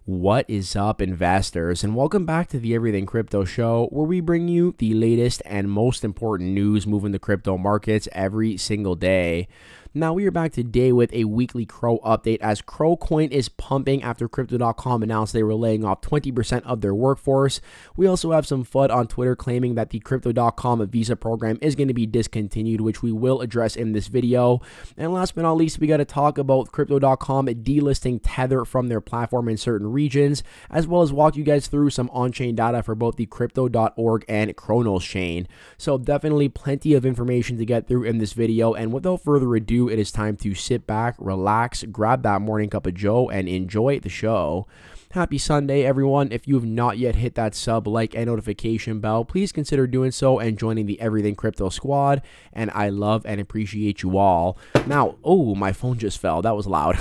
What is up, investors, and welcome back to the Everything Crypto Show, where we bring you the latest and most important news moving the crypto markets every single day. Now, we are back today with a weekly CRO update as CRO Coin is pumping after Crypto.com announced they were laying off 20% of their workforce. We also have some FUD on Twitter claiming that the Crypto.com Visa program is going to be discontinued, which we will address in this video. And last but not least, we got to talk about Crypto.com delisting Tether from their platform in certain regions, as well as walk you guys through some on-chain data for both the Crypto.org and Cronos chain. So definitely plenty of information to get through in this video, and without further ado, it is time to sit back, relax, grab that morning cup of joe, and enjoy the show. Happy Sunday, everyone. If you have not yet hit that sub, like, and notification bell, please consider doing so and joining the Everything Crypto Squad, and I love and appreciate you all. Now, oh, my phone just fell. That was loud.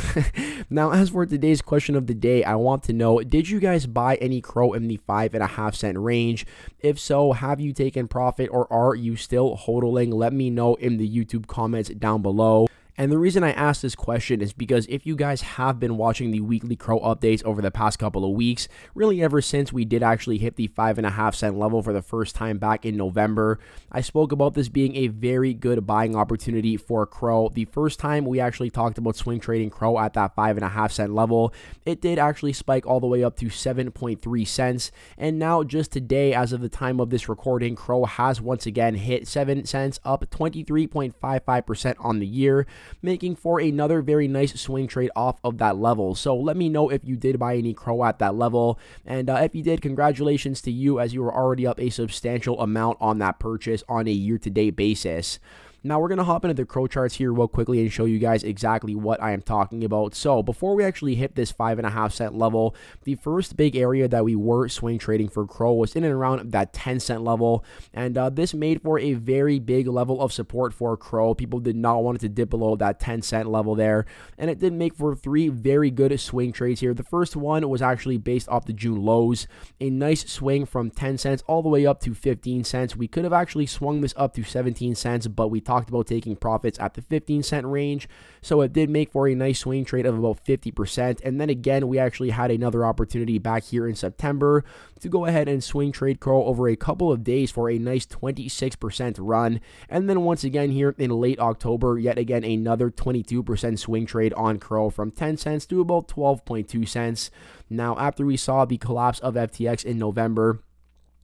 Now, as for today's question of the day, I want to know, did you guys buy any CRO in the 5.5 cent range? If so, have you taken profit or are you still hodling? Let me know in the YouTube comments down below. And the reason I asked this question is because if you guys have been watching the weekly CRO updates over the past couple of weeks, really ever since we did actually hit the 5.5 cent level for the first time back in November, I spoke about this being a very good buying opportunity for CRO. The first time we actually talked about swing trading CRO at that 5.5 cent level, it did actually spike all the way up to 7.3 cents. And now just today, as of the time of this recording, CRO has once again hit 7 cents, up 23.55% on the year, making for another very nice swing trade off of that level. So let me know if you did buy any CRO at that level, and if you did, congratulations to you, as you were already up a substantial amount on that purchase on a year-to-date basis. Now, we're going to hop into the CRO charts here real quickly and show you guys exactly what I am talking about. So before we actually hit this 5.5 cent level, the first big area that we were swing trading for CRO was in and around that 10 cent level. And this made for a very big level of support for CRO. People did not want it to dip below that 10 cent level there. And it did make for three very good swing trades here. The first one was actually based off the June lows. A nice swing from 10 cents all the way up to 15 cents. We could have actually swung this up to 17 cents, but we talked about taking profits at the 15 cent range, so it did make for a nice swing trade of about 50%. And then again, we actually had another opportunity back here in September to go ahead and swing trade CRO over a couple of days for a nice 26% run. And then once again here in late October, yet again another 22% swing trade on CRO from 10 cents to about 12.2 cents. Now, after we saw the collapse of FTX in November,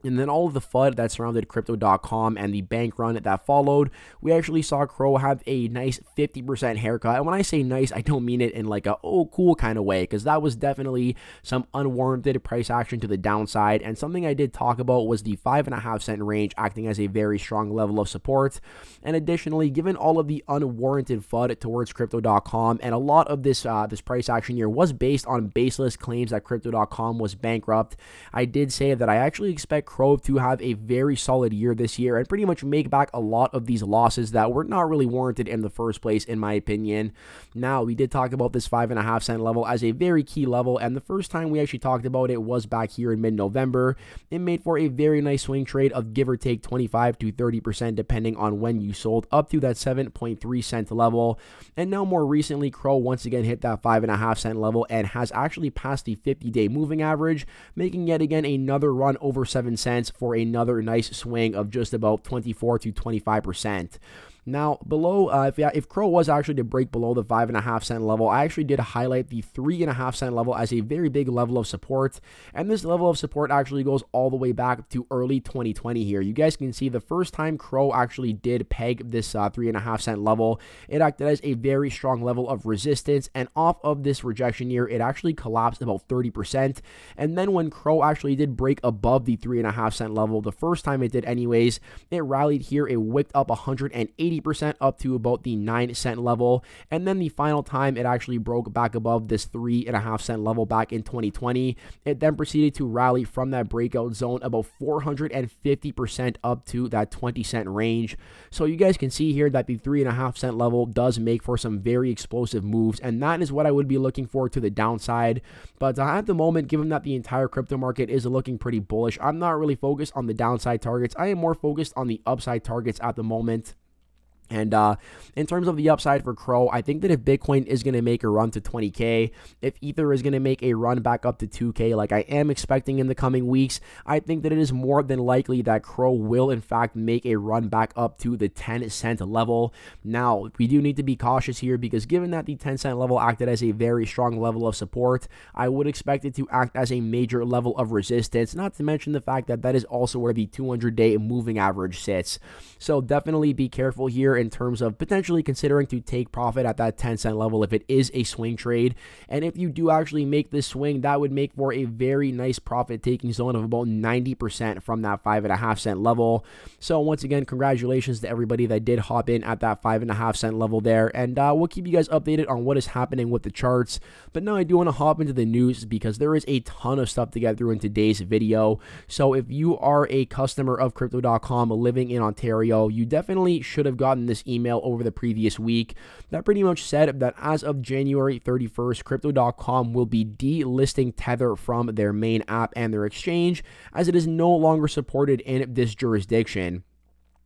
and then all of the FUD that surrounded Crypto.com and the bank run that followed, we actually saw CRO have a nice 50% haircut. And when I say nice, I don't mean it in like a, oh, cool kind of way, because that was definitely some unwarranted price action to the downside. And something I did talk about was the 5.5 cent range acting as a very strong level of support. And additionally, given all of the unwarranted FUD towards Crypto.com, and a lot of this price action here was based on baseless claims that Crypto.com was bankrupt, I did say that I actually expect CRO to have a very solid year this year and pretty much make back a lot of these losses that were not really warranted in the first place, in my opinion. Now, we did talk about this 5.5 cent level as a very key level, and the first time we actually talked about it was back here in mid-November. It made for a very nice swing trade of give or take 25 to 30% depending on when you sold, up to that 7.3 cent level. And now more recently, CRO once again hit that 5.5 cent level and has actually passed the 50-day moving average, making yet again another run over 7 cents for another nice swing of just about 24 to 25%. Now, below, if CRO was actually to break below the 5.5 cent level, I actually did highlight the 3.5 cent level as a very big level of support. And this level of support actually goes all the way back to early 2020 here. You guys can see the first time CRO actually did peg this 3.5 cent level, it acted as a very strong level of resistance. And off of this rejection year, it actually collapsed about 30%. And then when CRO actually did break above the 3.5 cent level, the first time it did anyways, it rallied here. It wicked up 180% up to about the 9 cent level. And then the final time it actually broke back above this 3.5 cent level back in 2020, it then proceeded to rally from that breakout zone about 450% up to that 20 cent range. So you guys can see here that the 3.5 cent level does make for some very explosive moves, and that is what I would be looking for to the downside. But at the moment, given that the entire crypto market is looking pretty bullish, I'm not really focused on the downside targets. I am more focused on the upside targets at the moment. And in terms of the upside for CRO, I think that if Bitcoin is going to make a run to 20K, if Ether is going to make a run back up to 2K, like I am expecting in the coming weeks, I think that it is more than likely that CRO will in fact make a run back up to the 10-cent level. Now, we do need to be cautious here because given that the 10-cent level acted as a very strong level of support, I would expect it to act as a major level of resistance, not to mention the fact that that is also where the 200-day moving average sits. So definitely be careful here in terms of potentially considering to take profit at that 10-cent level if it is a swing trade. And if you do actually make this swing, that would make for a very nice profit taking zone of about 90% from that 5.5-cent level. So once again, congratulations to everybody that did hop in at that 5.5-cent level there, and we'll keep you guys updated on what is happening with the charts. But now I do want to hop into the news because there is a ton of stuff to get through in today's video. So if you are a customer of Crypto.com living in Ontario, you definitely should have gotten this email over the previous week that pretty much said that as of January 31st, Crypto.com will be delisting Tether from their main app and their exchange as it is no longer supported in this jurisdiction.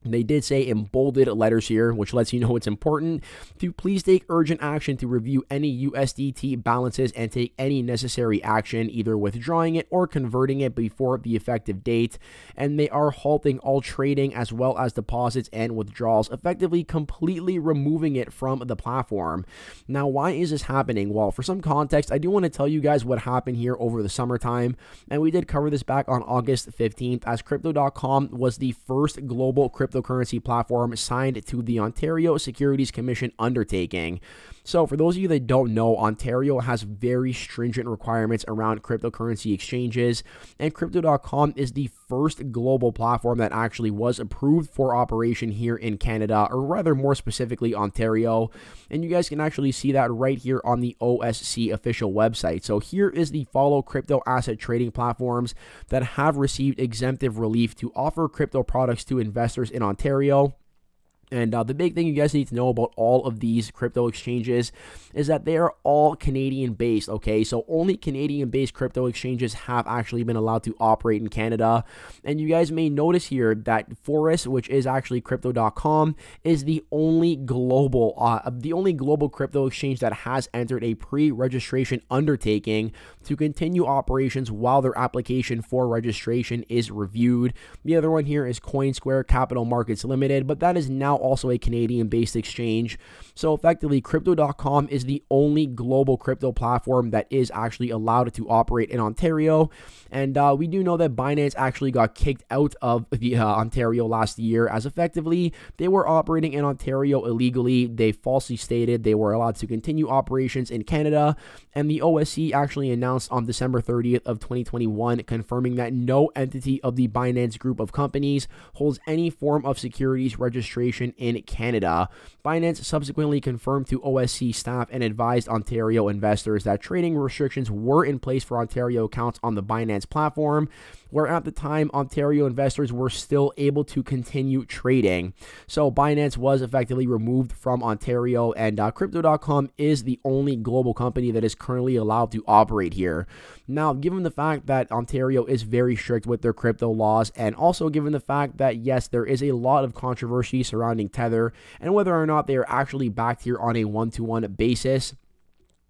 They did say in bolded letters here, which lets you know it's important, to please take urgent action to review any USDT balances and take any necessary action, either withdrawing it or converting it before the effective date. And they are halting all trading as well as deposits and withdrawals, effectively completely removing it from the platform. Now, why is this happening? Well, for some context, I do want to tell you guys what happened here over the summertime. And we did cover this back on August 15th as Crypto.com was the first global cryptocurrency platform signed to the Ontario Securities Commission undertaking. So for those of you that don't know, Ontario has very stringent requirements around cryptocurrency exchanges, and Crypto.com is the first global platform that actually was approved for operation here in Canada, or rather more specifically Ontario. And you guys can actually see that right here on the OSC official website. So here is the follow crypto asset trading platforms that have received exemptive relief to offer crypto products to investors in Ontario. And the big thing you guys need to know about all of these crypto exchanges is that they are all Canadian based, okay? So only Canadian based crypto exchanges have actually been allowed to operate in Canada. And you guys may notice here that Forest, which is actually Crypto.com, is the only global crypto exchange that has entered a pre-registration undertaking to continue operations while their application for registration is reviewed. The other one here is CoinSquare Capital Markets Limited, but that is now also a Canadian-based exchange. So effectively, Crypto.com is the only global crypto platform that is actually allowed to operate in Ontario. And we do know that BINANCE actually got kicked out of the Ontario last year, as effectively they were operating in Ontario illegally. They falsely stated they were allowed to continue operations in Canada, and the OSC actually announced on December 30th of 2021 confirming that no entity of the BINANCE group of companies holds any form of securities registration in Canada. BINANCE subsequently confirmed to OSC staff and advised Ontario investors that trading restrictions were in place for Ontario accounts on the BINANCE platform, where at the time Ontario investors were still able to continue trading. So BINANCE was effectively removed from Ontario, and Crypto.com is the only global company that is currently allowed to operate here. Now, given the fact that Ontario is very strict with their crypto laws, and also given the fact that yes, there is a lot of controversy surrounding Tether and whether or not they are actually backed here on a one-to-one basis,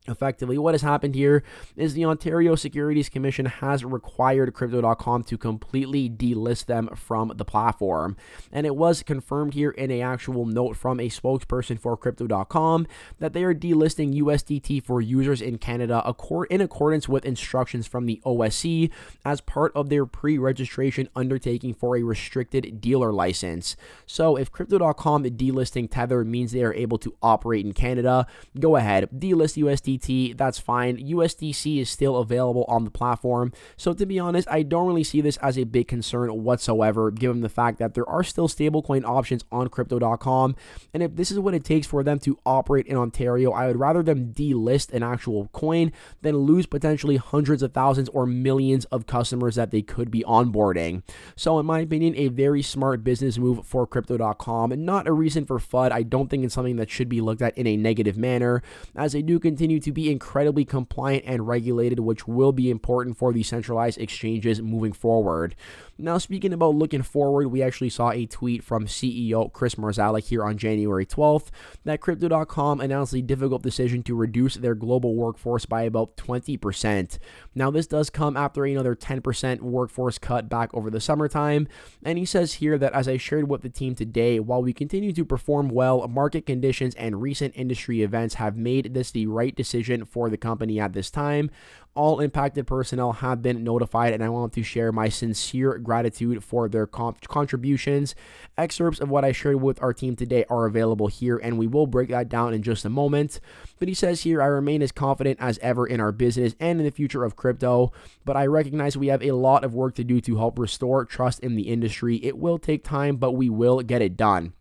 effectively, what has happened here is the Ontario Securities Commission has required Crypto.com to completely delist them from the platform. And it was confirmed here in an actual note from a spokesperson for Crypto.com that they are delisting USDT for users in Canada in accordance with instructions from the OSC as part of their pre-registration undertaking for a restricted dealer license. So if Crypto.com delisting Tether means they are able to operate in Canada, go ahead, delist USDT. That's fine. USDC is still available on the platform. So to be honest, I don't really see this as a big concern whatsoever, given the fact that there are still stablecoin options on Crypto.com. And if this is what it takes for them to operate in Ontario, I would rather them delist an actual coin than lose potentially hundreds of thousands or millions of customers that they could be onboarding. So in my opinion, a very smart business move for Crypto.com, and not a reason for FUD. I don't think it's something that should be looked at in a negative manner, as they do continue to be incredibly compliant and regulated, which will be important for the centralized exchanges moving forward. Now, speaking about looking forward, we actually saw a tweet from CEO Chris Marzala here on January 12th that Crypto.com announced the difficult decision to reduce their global workforce by about 20%. Now, this does come after another 10% workforce cut back over the summertime, and he says here that, as I shared with the team today, while we continue to perform well, market conditions and recent industry events have made this the right decision for the company at this time. All impacted personnel have been notified, and I want to share my sincere gratitude for their contributions. Excerpts of what I shared with our team today are available here, and we will break that down in just a moment. But he says here, I remain as confident as ever in our business and in the future of crypto, but I recognize we have a lot of work to do to help restore trust in the industry. It will take time, but we will get it done.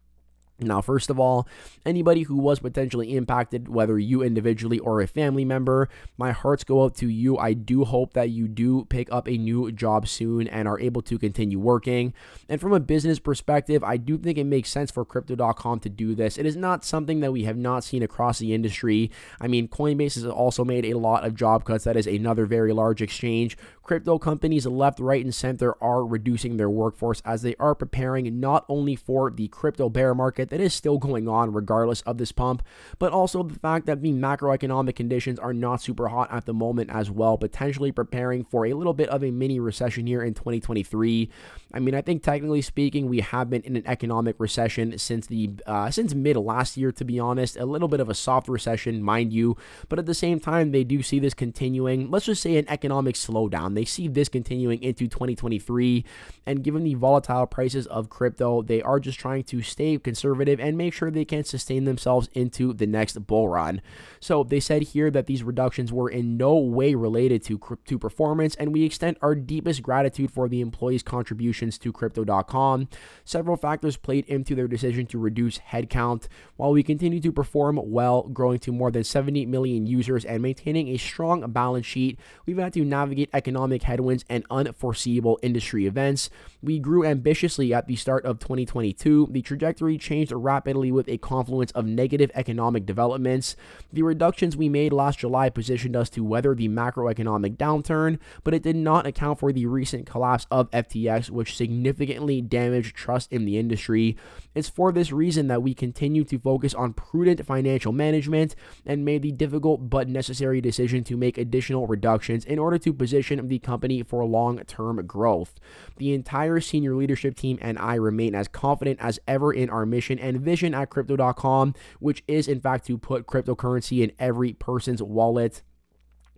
Now, first of all, anybody who was potentially impacted, whether you individually or a family member, my hearts go out to you. I do hope that you do pick up a new job soon and are able to continue working. And from a business perspective, I do think it makes sense for Crypto.com to do this. It is not something that we have not seen across the industry. I mean, Coinbase has also made a lot of job cuts. That is another very large exchange. Crypto companies left, right, and center are reducing their workforce as they are preparing not only for the crypto bear market that is still going on regardless of this pump, but also the fact that the macroeconomic conditions are not super hot at the moment as well, potentially preparing for a little bit of a mini recession here in 2023. I mean, I think technically speaking, we have been in an economic recession since mid last year, to be honest. A little bit of a soft recession, mind you, but at the same time, they do see this continuing. Let's just say an economic slowdown. They see this continuing into 2023, and given the volatile prices of crypto, they are just trying to stay conservative and make sure they can sustain themselves into the next bull run. So they said here that these reductions were in no way related to performance, and we extend our deepest gratitude for the employees' contributions to Crypto.com. Several factors played into their decision to reduce headcount. While we continue to perform well, growing to more than 70 million users and maintaining a strong balance sheet, we've had to navigate economic headwinds and unforeseeable industry events. We grew ambitiously at the start of 2022. The trajectory changed rapidly with a confluence of negative economic developments. The reductions we made last July positioned us to weather the macroeconomic downturn, but it did not account for the recent collapse of FTX, which significantly damaged trust in the industry. It's for this reason that we continue to focus on prudent financial management and made the difficult but necessary decision to make additional reductions in order to position the company for long-term growth. The entire senior leadership team and I remain as confident as ever in our mission and vision at Crypto.com, which is in fact to put cryptocurrency in every person's wallet.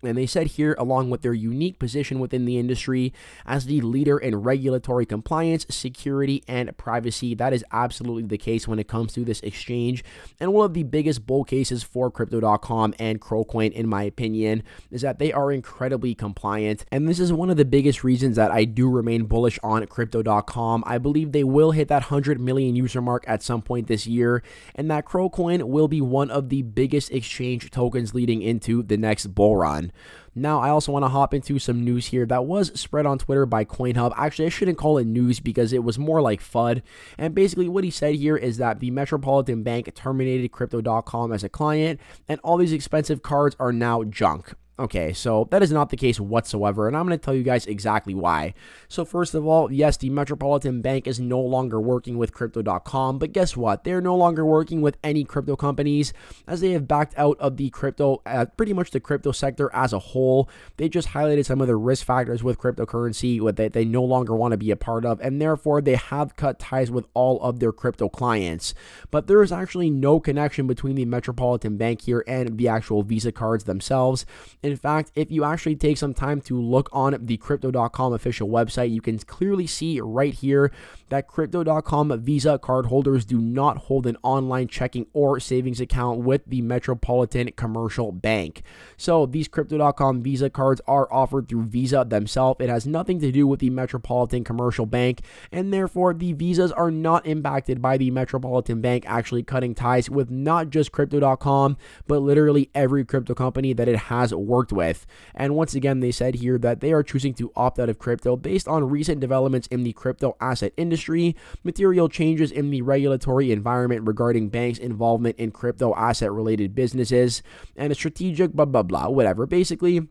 And they said here, along with their unique position within the industry as the leader in regulatory compliance, security, and privacy, that is absolutely the case when it comes to this exchange. And one of the biggest bull cases for Crypto.com and CROcoin, in my opinion, is that they are incredibly compliant. And this is one of the biggest reasons that I do remain bullish on Crypto.com. I believe they will hit that 100 million user mark at some point this year, and that CROcoin will be one of the biggest exchange tokens leading into the next bull run. Now, I also want to hop into some news here that was spread on Twitter by CoinHub. Actually, I shouldn't call it news because it was more like FUD. And basically what he said here is that the Metropolitan Bank terminated Crypto.com as a client, and all these expensive cards are now junk. Okay, so that is not the case whatsoever, and I'm going to tell you guys exactly why. So first of all, yes, the Metropolitan Bank is no longer working with Crypto.com, but guess what? They're no longer working with any crypto companies as they have backed out of the crypto, pretty much the crypto sector as a whole. They just highlighted some of the risk factors with cryptocurrency that they no longer want to be a part of, and therefore they have cut ties with all of their crypto clients. But there is actually no connection between the Metropolitan Bank here and the actual Visa cards themselves. In fact, if you actually take some time to look on the Crypto.com official website, you can clearly see right here that Crypto.com Visa card holders do not hold an online checking or savings account with the Metropolitan Commercial Bank. So these Crypto.com Visa cards are offered through Visa themselves. It has nothing to do with the Metropolitan Commercial Bank, and therefore the Visas are not impacted by the Metropolitan Bank actually cutting ties with not just Crypto.com, but literally every crypto company that it has worked worked with. And once again, they said here that they are choosing to opt out of crypto based on recent developments in the crypto asset industry, material changes in the regulatory environment regarding banks' involvement in crypto asset related businesses, and a strategic blah blah blah, whatever. Basically,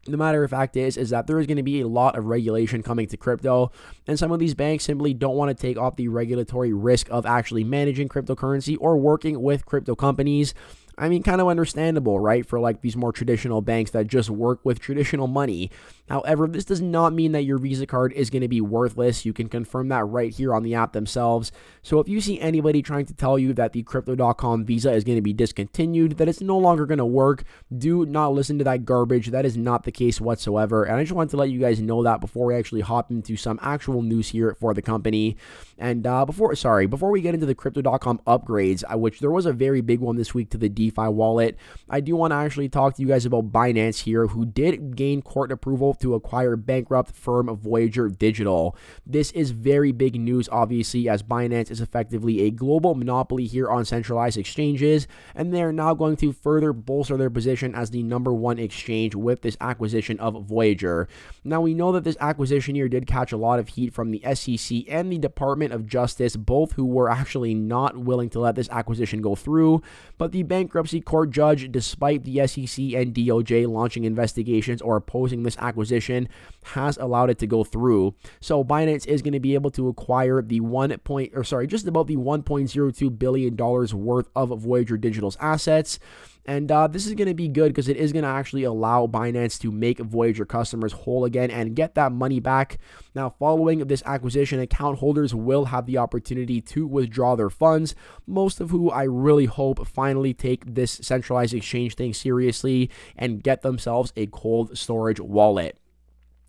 the matter of fact is that there is going to be a lot of regulation coming to crypto, and some of these banks simply don't want to take off the regulatory risk of actually managing cryptocurrency or working with crypto companies. I mean, kind of understandable, right? For like these more traditional banks that just work with traditional money. However, this does not mean that your Visa card is going to be worthless. You can confirm that right here on the app themselves. So if you see anybody trying to tell you that the Crypto.com Visa is going to be discontinued, that it's no longer going to work, do not listen to that garbage. That is not the case whatsoever. And I just wanted to let you guys know that before we actually hop into some actual news here for the company. And before we get into the Crypto.com upgrades, which there was a very big one this week to the DeFi wallet, I do want to actually talk to you guys about BINANCE here, who did gain court approval to acquire bankrupt firm Voyager Digital. This is very big news, obviously, as BINANCE is effectively a global monopoly here on centralized exchanges, and they are now going to further bolster their position as the #1 exchange with this acquisition of Voyager. Now, we know that this acquisition here did catch a lot of heat from the SEC and the Department of Justice, both who were actually not willing to let this acquisition go through, but the bankruptcy court judge, despite the SEC and DOJ launching investigations or opposing this acquisition, has allowed it to go through. So BINANCE is going to be able to acquire the just about the $1.02 billion worth of Voyager Digital's assets. And this is going to be good because it is going to actually allow BINANCE to make Voyager customers whole again and get that money back. Now, following this acquisition, account holders will have the opportunity to withdraw their funds, most of who I really hope finally take this centralized exchange thing seriously and get themselves a cold storage wallet.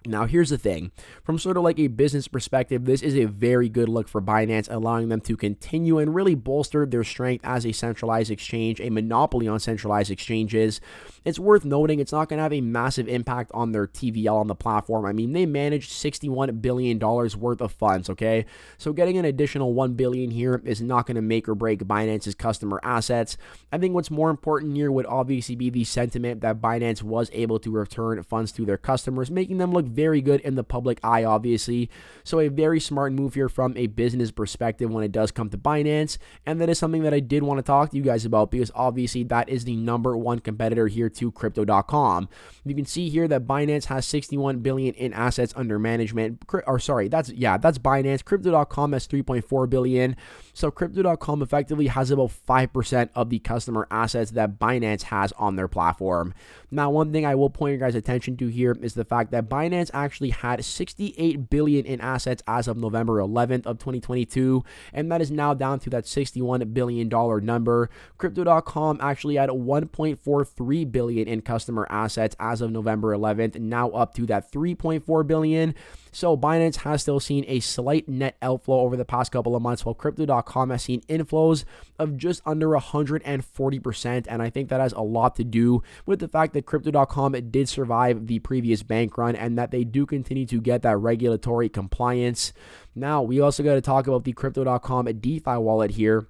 Now, here's the thing. From sort of like a business perspective, this is a very good look for BINANCE, allowing them to continue and really bolster their strength as a centralized exchange, a monopoly on centralized exchanges. It's worth noting it's not going to have a massive impact on their TVL on the platform. I mean, they managed $61 billion worth of funds, okay? So getting an additional $1 billion here is not going to make or break BINANCE's customer assets. I think what's more important here would obviously be the sentiment that BINANCE was able to return funds to their customers, making them look very good in the public eye, obviously. So a very smart move here from a business perspective when it does come to BINANCE, and that is something that I did want to talk to you guys about because obviously that is the #1 competitor here to Crypto.com. You can see here that BINANCE has $61 billion in assets under management. That's BINANCE. Crypto.com has $3.4 billion. So Crypto.com effectively has about 5% of the customer assets that BINANCE has on their platform. Now, one thing I will point your guys' attention to here is the fact that BINANCE actually had $68 billion in assets as of November 11th of 2022, and that is now down to that $61 billion number. Crypto.com actually had $1.43 billion in customer assets as of November 11th, now up to that $3.4 billion. So BINANCE has still seen a slight net outflow over the past couple of months, while Crypto.com has seen inflows of just under 140%, and I think that has a lot to do with the fact that Crypto.com did survive the previous bank run and that they do continue to get that regulatory compliance. Now, we also got to talk about the Crypto.com DeFi wallet here.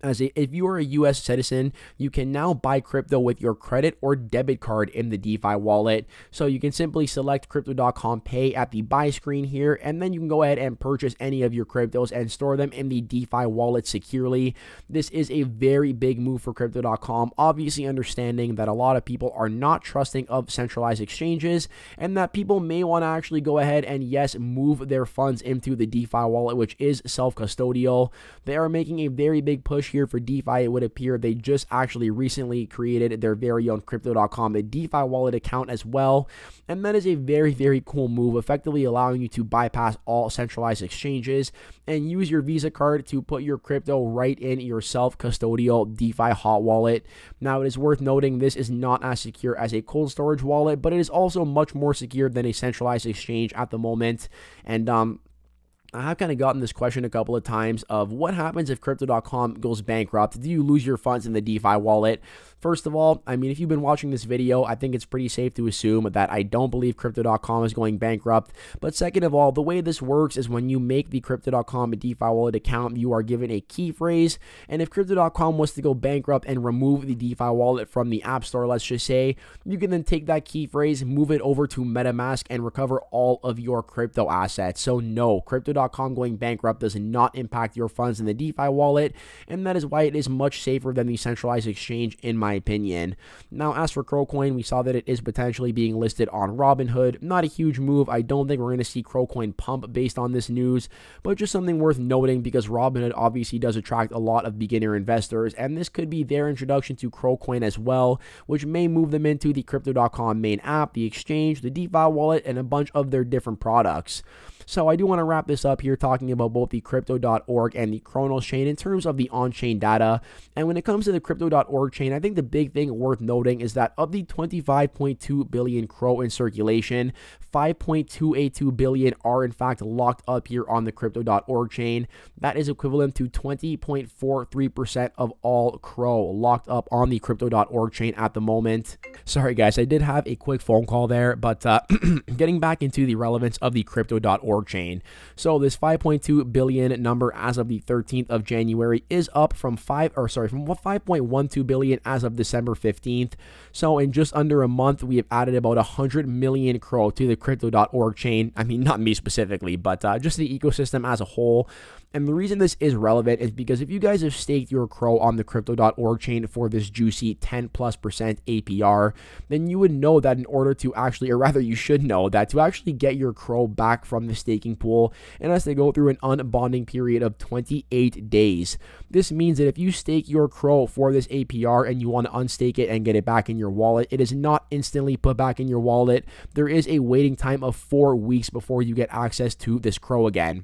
If you are a U.S. citizen, you can now buy crypto with your credit or debit card in the DeFi wallet. So you can simply select Crypto.com Pay at the buy screen here, and then you can go ahead and purchase any of your cryptos and store them in the DeFi wallet securely. This is a very big move for Crypto.com, obviously understanding that a lot of people are not trusting of centralized exchanges and that people may want to actually go ahead and, yes, move their funds into the DeFi wallet, which is self-custodial. They are making a very big push here for DeFi. It would appear they just actually recently created their very own Crypto.com DeFi wallet account as well, and that is a very, very cool move, effectively allowing you to bypass all centralized exchanges and use your Visa card to put your crypto right in your self-custodial DeFi hot wallet. Now, it is worth noting this is not as secure as a cold storage wallet, but it is also much more secure than a centralized exchange at the moment. And I have kind of gotten this question a couple of times of what happens if Crypto.com goes bankrupt? Do you lose your funds in the DeFi wallet? First of all, I mean, if you've been watching this video, I think it's pretty safe to assume that I don't believe Crypto.com is going bankrupt. But second of all, the way this works is when you make the Crypto.com DeFi wallet account, you are given a key phrase. And if Crypto.com was to go bankrupt and remove the DeFi wallet from the App Store, let's just say, you can then take that key phrase, move it over to MetaMask, and recover all of your crypto assets. So no, Crypto.com going bankrupt does not impact your funds in the DeFi wallet, and that is why it is much safer than the centralized exchange in my opinion. Now, as for CROcoin, we saw that it is potentially being listed on Robinhood. Not a huge move. I don't think we're going to see CROcoin pump based on this news, but just something worth noting because Robinhood obviously does attract a lot of beginner investors, and this could be their introduction to CROcoin as well, which may move them into the Crypto.com main app, the exchange, the DeFi wallet, and a bunch of their different products. So I do want to wrap this up here talking about both the Crypto.org and the Cronos chain in terms of the on-chain data. And when it comes to the Crypto.org chain, I think the big thing worth noting is that of the 25.2 billion CRO in circulation, 5.282 billion are in fact locked up here on the Crypto.org chain. That is equivalent to 20.43% of all CRO locked up on the Crypto.org chain at the moment. Sorry guys, I did have a quick phone call there, but getting back into the relevance of the Crypto.org chain. So this 5.2 billion number as of the 13th of January is up from 5.12 billion as of December 15th. So in just under a month, we have added about 100 million CRO to the Crypto.org chain. I mean, not me specifically, but just the ecosystem as a whole. And the reason this is relevant is because if you guys have staked your CRO on the Crypto.org chain for this juicy 10+% APR, then you would know that in order to actually, or rather you should know that to actually get your CRO back from the staking pool, it has to go through an unbonding period of 28 days. This means that if you stake your CRO for this APR and you want to unstake it and get it back in your wallet, it is not instantly put back in your wallet. There is a waiting time of 4 weeks before you get access to this CRO again.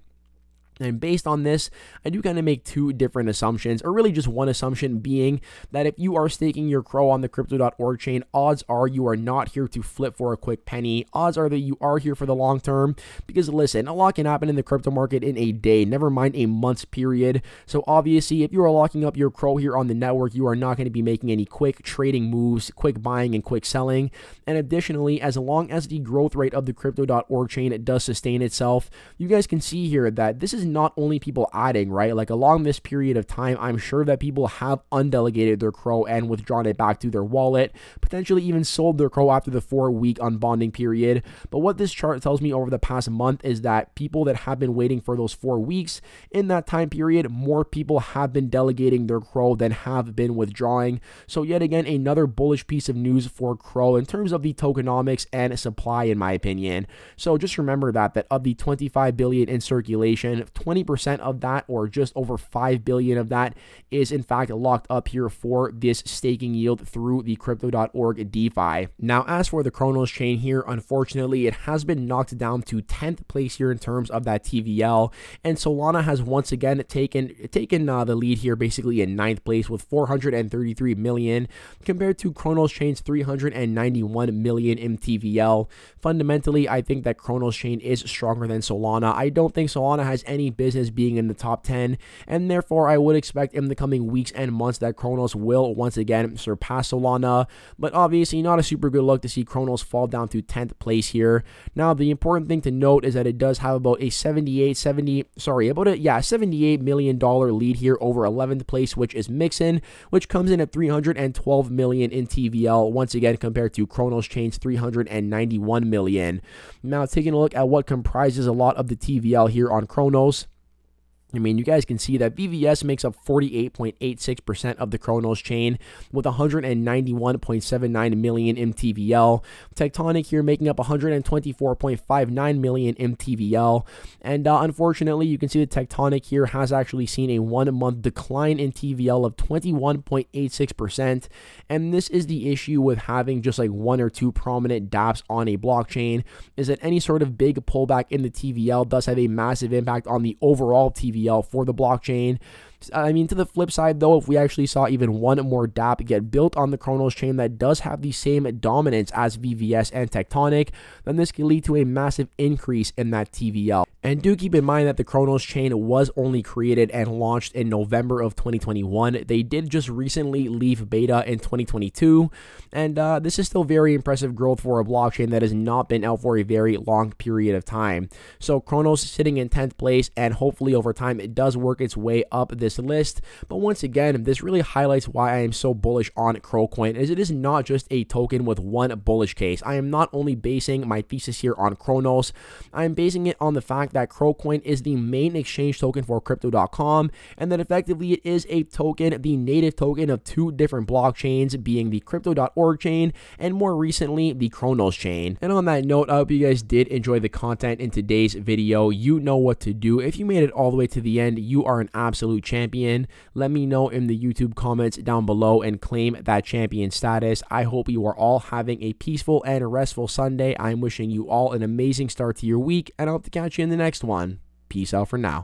And based on this, I do kind of make two different assumptions, or really just one assumption being that if you are staking your CRO on the Crypto.org chain, odds are you are not here to flip for a quick penny. Odds are that you are here for the long term, because listen, a lot can happen in the crypto market in a day, never mind a month's period. So obviously, if you are locking up your CRO here on the network, you are not going to be making any quick trading moves, quick buying and quick selling. And additionally, as long as the growth rate of the Crypto.org chain does sustain itself, you guys can see here that this is not only people adding, right? Like along this period of time, I'm sure that people have undelegated their CRO and withdrawn it back to their wallet, potentially even sold their CRO after the 4-week unbonding period. But what this chart tells me over the past month is that people that have been waiting for those 4 weeks, in that time period, more people have been delegating their CRO than have been withdrawing. So yet again, another bullish piece of news for CRO in terms of the tokenomics and supply, in my opinion. So just remember that of the 25 billion in circulation, 20% of that, or just over 5 billion of that, is in fact locked up here for this staking yield through the Crypto.org DeFi. Now, as for the Cronos chain here, unfortunately, it has been knocked down to 10th place here in terms of that TVL, and Solana has once again taken the lead here, basically in 9th place with 433 million, compared to Cronos chain's 391 million in TVL. Fundamentally, I think that Cronos chain is stronger than Solana. I don't think Solana has any business being in the top 10, and therefore I would expect in the coming weeks and months that Cronos will once again surpass Solana. But obviously not a super good look to see Cronos fall down to 10th place here. Now, the important thing to note is that it does have about a $78 million lead here over 11th place, which is Mixin, which comes in at 312 million in TVL, once again compared to Cronos chain's 391 million. Now, taking a look at what comprises a lot of the TVL here on Cronos, I mean, you guys can see that VVS makes up 48.86% of the Cronos chain with 191.79 million MTVL. Tectonic here making up 124.59 million MTVL. And unfortunately, you can see that Tectonic here has actually seen a 1-month decline in TVL of 21.86%. And this is the issue with having just like 1 or 2 prominent dApps on a blockchain, is that any sort of big pullback in the TVL does have a massive impact on the overall TVL for the blockchain. I mean, to the flip side though, if we actually saw even one more dApp get built on the Cronos chain that does have the same dominance as VVS and Tectonic, then this can lead to a massive increase in that TVL. And do keep in mind that the Cronos chain was only created and launched in November of 2021. They did just recently leave beta in 2022, and this is still very impressive growth for a blockchain that has not been out for a very long period of time. So Cronos sitting in 10th place, and hopefully over time it does work its way up this list. But once again, this really highlights why I am so bullish on CRO Coin, as it is not just a token with one bullish case. I am not only basing my thesis here on Cronos, I am basing it on the fact that CRO Coin is the main exchange token for Crypto.com, and that effectively it is a token, the native token of two different blockchains, being the Crypto.org chain and more recently the Cronos chain. And on that note, I hope you guys did enjoy the content in today's video. You know what to do. If you made it all the way to the end, you are an absolute champion. Let me know in the YouTube comments down below and claim that champion status. I hope you are all having a peaceful and restful Sunday. I'm wishing you all an amazing start to your week, and I hope to catch you in the next one. Peace out for now.